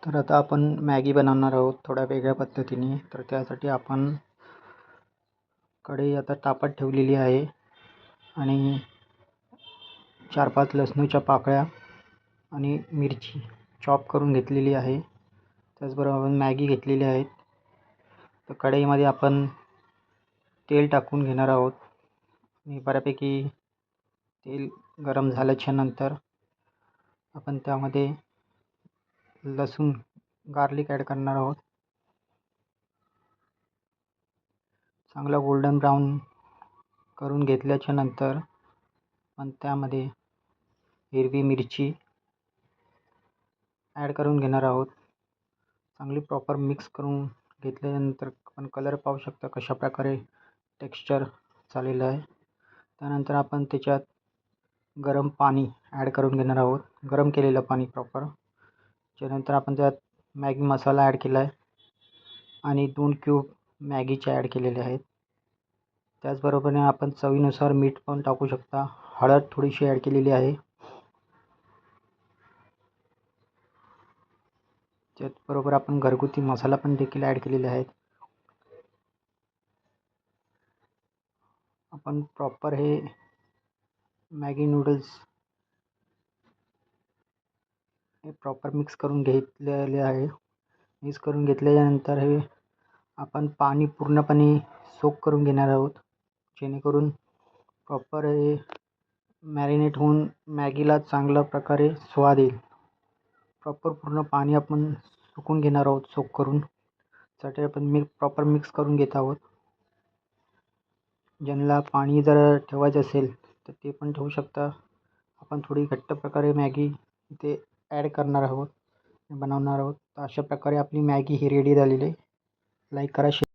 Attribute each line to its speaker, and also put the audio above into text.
Speaker 1: तर आता आपण मॅगी बनवणार आहोत थोड्या वेगळ्या पद्धतीने. तर त्यासाठी आपण कढई आता तापत ठेवलेली आहे आणि 4-5 लसणीच्या पाकळ्या आणि मिरची चॉप करून घेतलेली आहे. त्याचबरोबर आपण मॅगी घेतलेली आहेत. तर कढईमध्ये आपण तेल टाकून घेणार आहोत आणि बऱ्यापैकी तेल गरम झाल्याच्या नंतर आपण त्यामध्ये लसूण गार्लिक ॲड करणार आहोत. चांगला गोल्डन ब्राऊन करून घेतल्याच्या नंतर आपण त्यामध्ये हिरवी मिरची ॲड करून घेणार आहोत. चांगली प्रॉपर मिक्स करून घेतल्यानंतर आपण कलर पाहू शकता कशा प्रकारे टेक्स्चर झालेलं आहे. त्यानंतर आपण त्याच्यात गरम पाणी ॲड करून घेणार आहोत, गरम केलेलं पाणी प्रॉपर. त्यानंतर आपण त्यात मॅगी मसाला ॲड केला आहे आणि 2 क्यूब मॅगीचे ॲड केलेले आहेत. त्याचबरोबरीने आपण चवीनुसार मीठ पण टाकू शकता. हळद थोडीशी ॲड केलेली आहे. त्याचबरोबर आपण घरगुती मसाला पण देखील ॲड केलेले आहेत. आपण प्रॉपर हे मॅगी नूडल्स हे प्रॉपर मिक्स करून घेतलेले आहे. मिक्स करून घेतल्यानंतर हे आपण पाणी पूर्णपणे सोक करून घेणार आहोत, जेणेकरून प्रॉपर हे मॅरिनेट होऊन मॅगीला चांगल्या प्रकारे स्वाद येईल. प्रॉपर पूर्ण पाणी आपण सुकून घेणार आहोत सोक करून. त्यासाठी आपण प्रॉपर मिक्स करून घेत आहोत. ज्यांना पाणी जर ठेवायचं असेल तर ते पण ठेवू शकता. आपण थोडी घट्ट प्रकारे मॅगी इथे ॲड करणार आहोत, बनवणार आहोत. तर अशा प्रकारे आपली मॅगी ही रेडी झालेली आहे. लाईक करा, शेअर